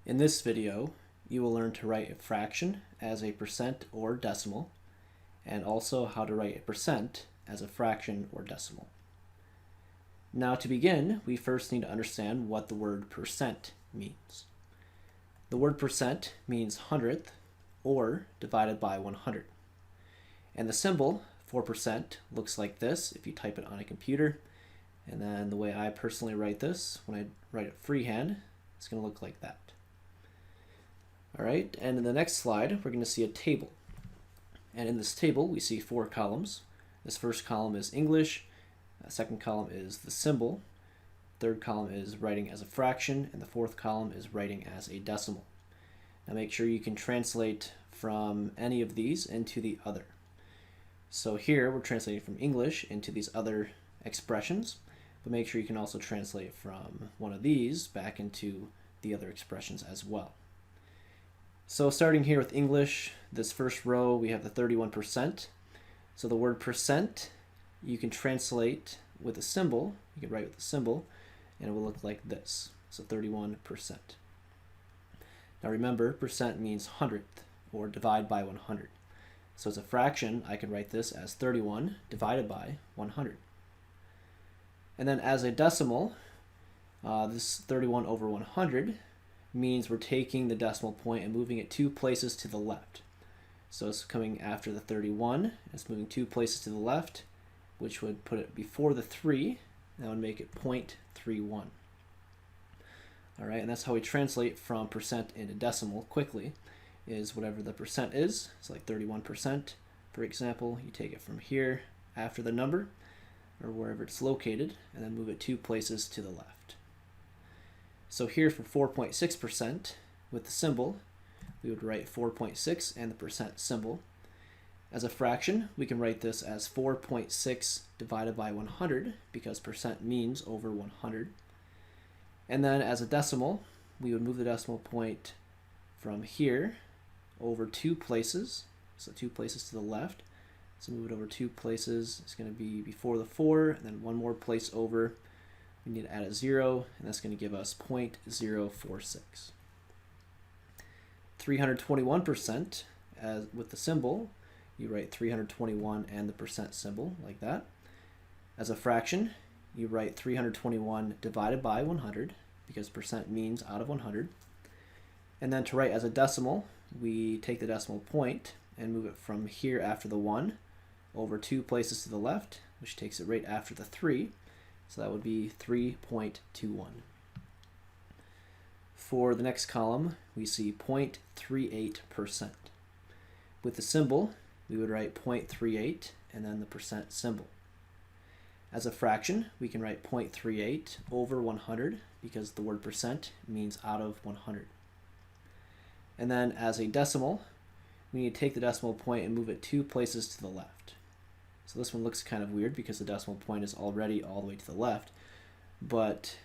In this video, you will learn to write a fraction as a percent or decimal, and also how to write a percent as a fraction or decimal. Now to begin, we first need to understand what the word percent means. The word percent means hundredth or divided by 100. And the symbol for percent looks like this if you type it on a computer. And then the way I personally write this, when I write it freehand, it's going to look like that. All right, and in the next slide, we're going to see a table. And in this table, we see 4 columns. This first column is English, second column is the symbol, third column is writing as a fraction, and the fourth column is writing as a decimal. Now make sure you can translate from any of these into the other. So here we're translating from English into these other expressions, but make sure you can also translate from one of these back into the other expressions as well. So starting here with English, this first row we have the 31%. So the word percent you can translate with a symbol, you can write with a symbol, and it will look like this. So 31%. Now remember, percent means hundredth or divide by 100. So as a fraction, I can write this as 31 divided by 100. And then as a decimal, this 31 over 100 means we're taking the decimal point and moving it 2 places to the left. So it's coming after the 31, it's moving 2 places to the left, which would put it before the 3, that would make it 0.31. All right, and that's how we translate from percent into decimal quickly, is whatever the percent is. It's like 31%, for example. You take it from here after the number, or wherever it's located, and then move it 2 places to the left. So here for 4.6% with the symbol, we would write 4.6 and the percent symbol. As a fraction, we can write this as 4.6 divided by 100 because percent means over 100. And then as a decimal, we would move the decimal point from here over 2 places, so 2 places to the left. So move it over 2 places, it's going to be before the 4, and then 1 more place over. We need to add a 0, and that's going to give us 0.046. 321%, as with the symbol, you write 321 and the percent symbol like that. As a fraction, you write 321 divided by 100 because percent means out of 100. And then to write as a decimal, we take the decimal point and move it from here after the 1 over 2 places to the left, which takes it right after the 3. So that would be 3.21. For the next column, we see 0.38%. With the symbol, we would write 0.38 and then the percent symbol. As a fraction, we can write 0.38 over 100 because the word percent means out of 100. And then as a decimal, we need to take the decimal point and move it 2 places to the left. So this one looks kind of weird because the decimal point is already all the way to the left, but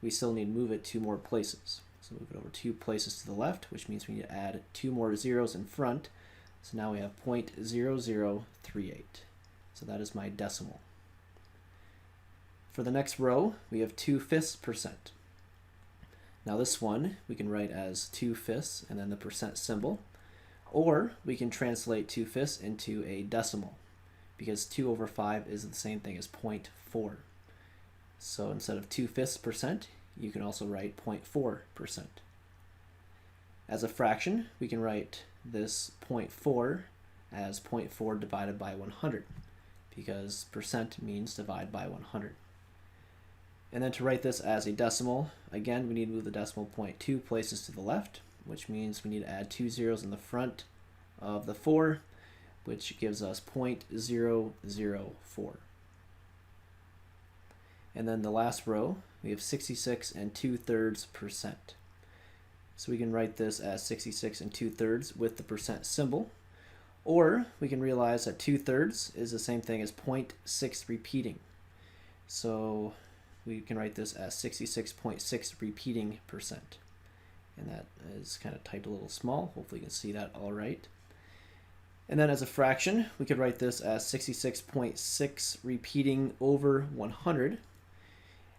we still need to move it 2 more places. So move it over 2 places to the left, which means we need to add 2 more zeros in front. So now we have 0.0038. So that is my decimal. For the next row, we have 2/5%. Now this one we can write as 2/5 and then the percent symbol, or we can translate 2/5 into a decimal, because 2 over 5 is the same thing as 0.4. So instead of 2/5%, you can also write 0.4%. As a fraction, we can write this 0.4 as 0.4 divided by 100, because percent means divide by 100. And then to write this as a decimal, again, we need to move the decimal point 2 places to the left, which means we need to add 2 zeros in the front of the 4, which gives us 0.004. And then the last row, we have 66 2/3%. So we can write this as 66 2/3 with the percent symbol, or we can realize that 2/3 is the same thing as 0.6 repeating. So we can write this as 66.6 repeating percent. And that is kind of typed a little small. Hopefully you can see that all right. And then as a fraction, we could write this as 66.6 repeating over 100.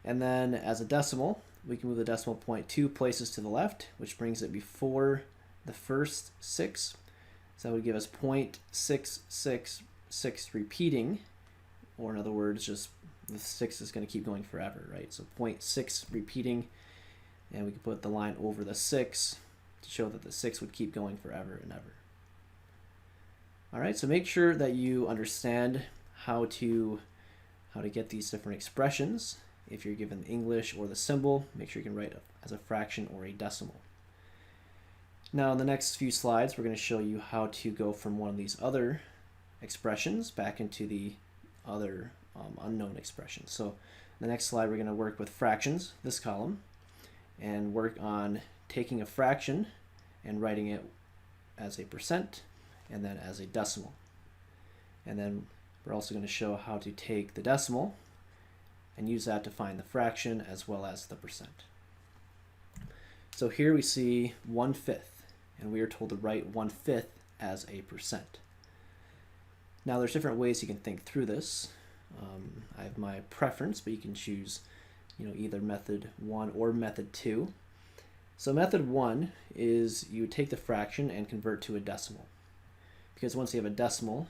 And then as a decimal, we can move the decimal point 2 places to the left, which brings it before the first 6. So that would give us 0.666 repeating, or in other words, just the 6 is going to keep going forever, right? So 0.6 repeating, and we can put the line over the 6 to show that the 6 would keep going forever and ever. All right, so make sure that you understand how to get these different expressions. If you're given English or the symbol, make sure you can write it as a fraction or a decimal. Now in the next few slides, we're going to show you how to go from one of these other expressions back into the other unknown expressions. So the next slide, we're going to work with fractions, this column, and work on taking a fraction and writing it as a percent and then as a decimal. And then we're also going to show how to take the decimal and use that to find the fraction as well as the percent. So here we see 1/5, and we are told to write 1/5 as a percent. Now there's different ways you can think through this. I have my preference, but you can choose either method 1 or method 2. So method 1 is you take the fraction and convert to a decimal, because once you have a decimal,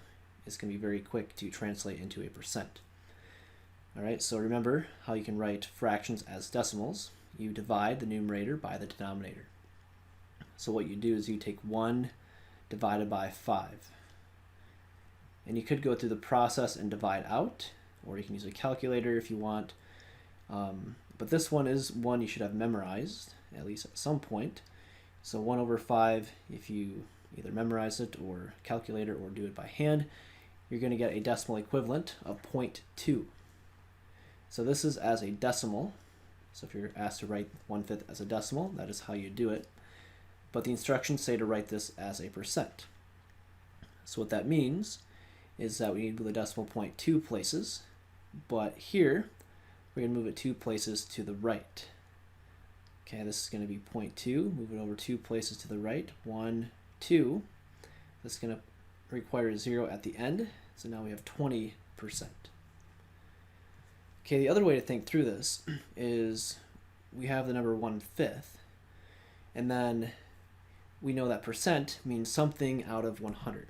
it's going to be very quick to translate into a percent. All right, so remember how you can write fractions as decimals. You divide the numerator by the denominator. So what you do is you take 1 divided by 5. And you could go through the process and divide out, or you can use a calculator if you want. But this one is one you should have memorized, at least at some point. So 1/5, if you either memorize it or calculate it or do it by hand, you're going to get a decimal equivalent of 0.2. So this is as a decimal. So if you're asked to write 1/5 as a decimal, that is how you do it. But the instructions say to write this as a percent. So what that means is that we need to move the decimal point 2 places, but here we're going to move it 2 places to the right. Okay, this is going to be 0.2, move it over 2 places to the right, 1, 2. This is going to require a 0 at the end, so now we have 20%. Okay, the other way to think through this is we have the number 1/5, and then we know that percent means something out of 100.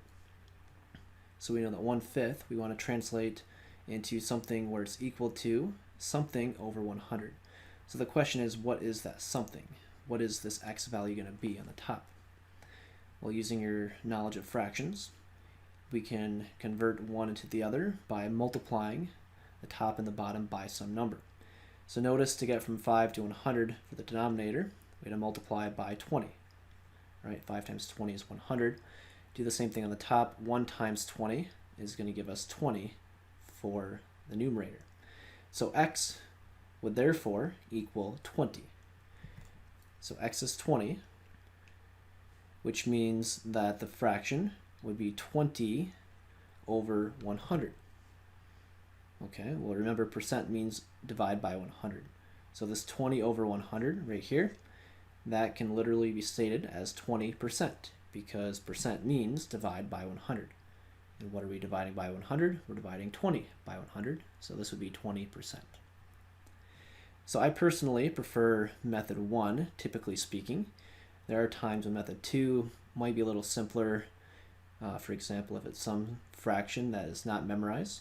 So we know that 1/5 we want to translate into something where it's equal to something over 100. So the question is, what is that something? What is this x value going to be on the top? Well, using your knowledge of fractions, we can convert one into the other by multiplying the top and the bottom by some number. So notice to get from 5 to 100 for the denominator, we had to multiply by 20. Right? 5 times 20 is 100. Do the same thing on the top. 1 times 20 is going to give us 20 for the numerator. So x would therefore equal 20. So x is 20, which means that the fraction would be 20 over 100. Okay, well remember percent means divide by 100. So this 20 over 100 right here, that can literally be stated as 20%, because percent means divide by 100. And what are we dividing by 100? We're dividing 20 by 100, so this would be 20%. So I personally prefer method 1, typically speaking. There are times when method 2 might be a little simpler. For example, if it's some fraction that is not memorized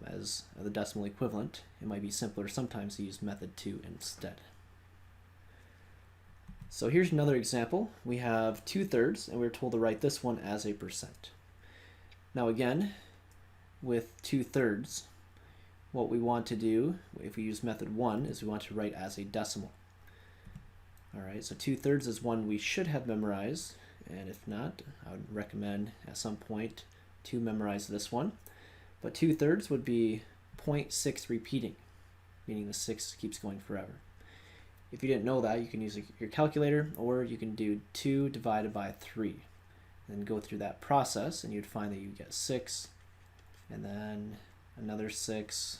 as the decimal equivalent, it might be simpler sometimes to use method 2 instead. So here's another example. We have 2/3, and we're told to write this one as a percent. Now again, with 2/3, what we want to do, if we use method 1, is we want to write as a decimal. Alright, so 2/3 is one we should have memorized, and if not, I would recommend at some point to memorize this one. But 2/3 would be 0.6 repeating, meaning the 6 keeps going forever. If you didn't know that, you can use your calculator, or you can do 2 divided by 3 and go through that process, and you'd find that you get 6 and then another 6,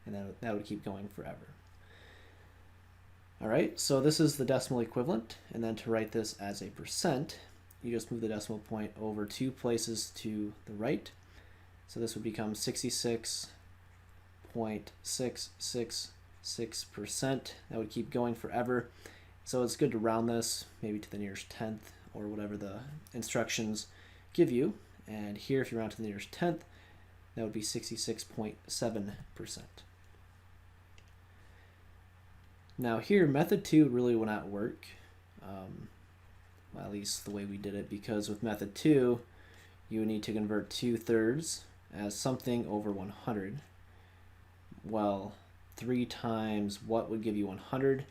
and then that would keep going forever. Alright, so this is the decimal equivalent, and then to write this as a percent, you just move the decimal point over 2 places to the right. So this would become 66.666 6%. That would keep going forever. So it's good to round this maybe to the nearest tenth or whatever the instructions give you. And here, if you round to the nearest tenth, that would be 66.7%. Now here, method 2 really will not work, well, at least the way we did it, because with method 2, you would need to convert 2/3 as something over 100. Well, 3 times what would give you 100?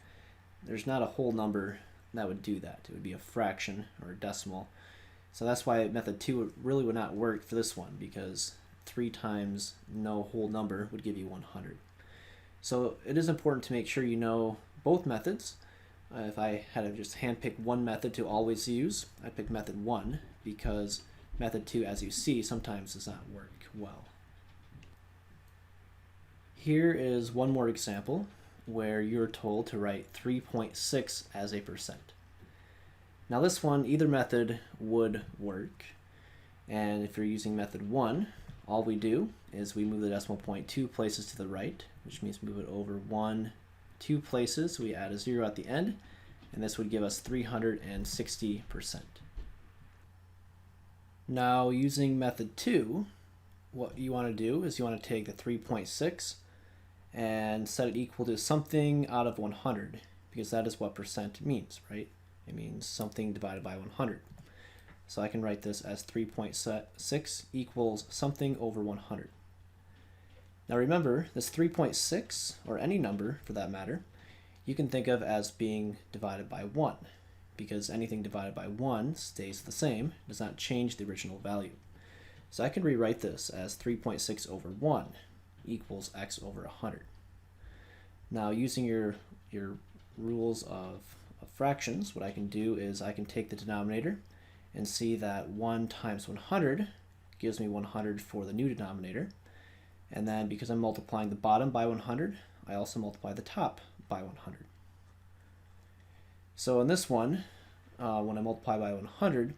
There's not a whole number that would do that. It would be a fraction or a decimal. So that's why method 2 really would not work for this one, because 3 times no whole number would give you 100. So it is important to make sure you know both methods. If I had to just handpick one method to always use, I'd pick method 1, because method 2, as you see, sometimes does not work well. Here is one more example where you're told to write 3.6 as a percent. Now this one, either method would work, and if you're using method 1, all we do is we move the decimal point 2 places to the right, which means move it over 2 places. So we add a 0 at the end, and this would give us 360%. Now using method 2, what you want to do is you want to take the 3.6 and set it equal to something out of 100, because that is what percent means, right? It means something divided by 100. So I can write this as 3.6 equals something over 100. Now remember, this 3.6, or any number for that matter, you can think of as being divided by 1, because anything divided by 1 stays the same, does not change the original value. So I can rewrite this as 3.6 over 1 equals x over 100. Now using your rules of fractions, what I can do is I can take the denominator and see that 1 times 100 gives me 100 for the new denominator. And then because I'm multiplying the bottom by 100, I also multiply the top by 100. So in this one, when I multiply by 100,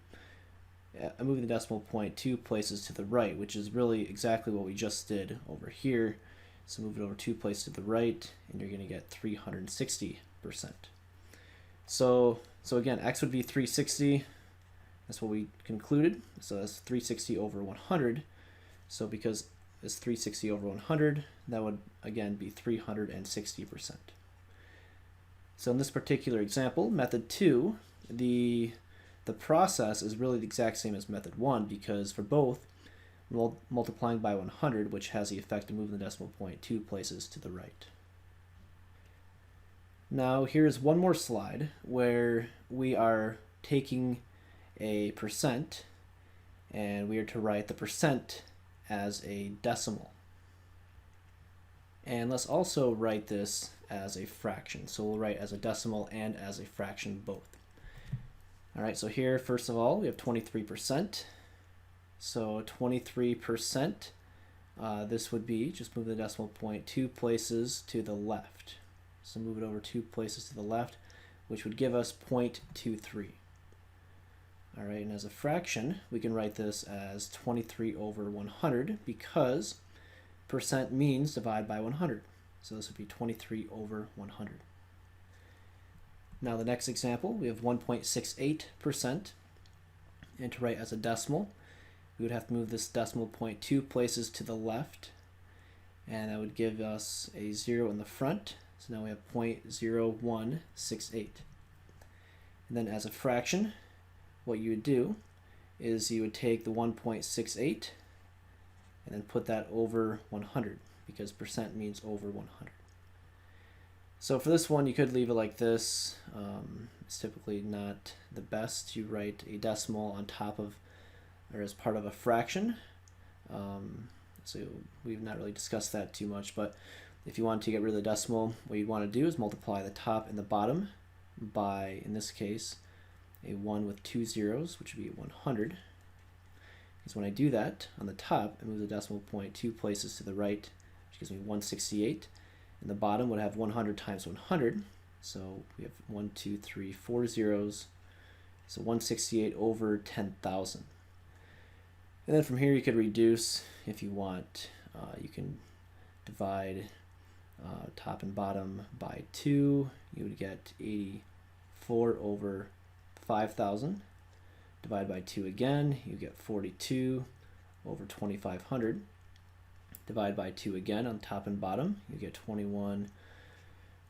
I'm moving the decimal point 2 places to the right, which is really exactly what we just did over here. So move it over 2 places to the right, and you're going to get 360%. So again, x would be 360. That's what we concluded. So that's 360 over 100. So because it's 360 over 100, that would again be 360%. So in this particular example, method 2, the process is really the exact same as method 1, because for both, multiplying by 100, which has the effect of moving the decimal point 2 places to the right. Now here's one more slide where we are taking a percent, and we are to write the percent as a decimal. And let's also write this as a fraction. So we'll write as a decimal and as a fraction both. All right, so here, first of all, we have 23%. So 23%, this would be, just move the decimal point 2 places to the left. So move it over 2 places to the left, which would give us 0.23. All right, and as a fraction, we can write this as 23 over 100, because percent means divide by 100. So this would be 23 over 100. Now the next example, we have 1.68%. And to write as a decimal, we would have to move this decimal point 2 places to the left, and that would give us a 0 in the front. So now we have 0.0168. And then as a fraction, what you would do is you would take the 1.68 and then put that over 100, because percent means over 100. So for this one, you could leave it like this. It's typically not the best. You write a decimal on top of, or as part of a fraction. So we've not really discussed that too much, but if you want to get rid of the decimal, what you want to do is multiply the top and the bottom by, in this case, a 1 with 2 zeros, which would be 100. Because when I do that, on the top, I move the decimal point 2 places to the right, which gives me 168. And the bottom would have 100 times 100. So we have 1, 2, 3, 4 zeros. So 168 over 10,000. And then from here you could reduce if you want. You can divide top and bottom by 2, you would get 84 over 5,000. Divide by 2 again, you get 42 over 2,500. Divide by 2 again on top and bottom, you get 21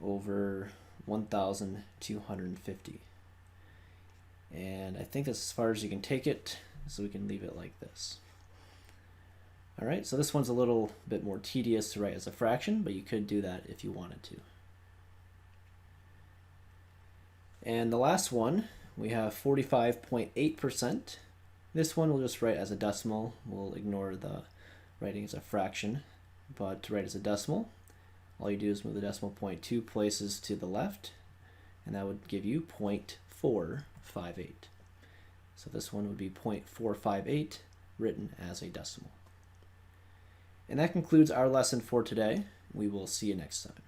over 1,250. And I think that's as far as you can take it, so we can leave it like this. All right, so this one's a little bit more tedious to write as a fraction, but you could do that if you wanted to. And the last one, we have 45.8%. This one we'll just write as a decimal. We'll ignore the writing as a fraction, but to write as a decimal, all you do is move the decimal point 2 places to the left, and that would give you 0.458. So this one would be 0.458 written as a decimal. And that concludes our lesson for today. We will see you next time.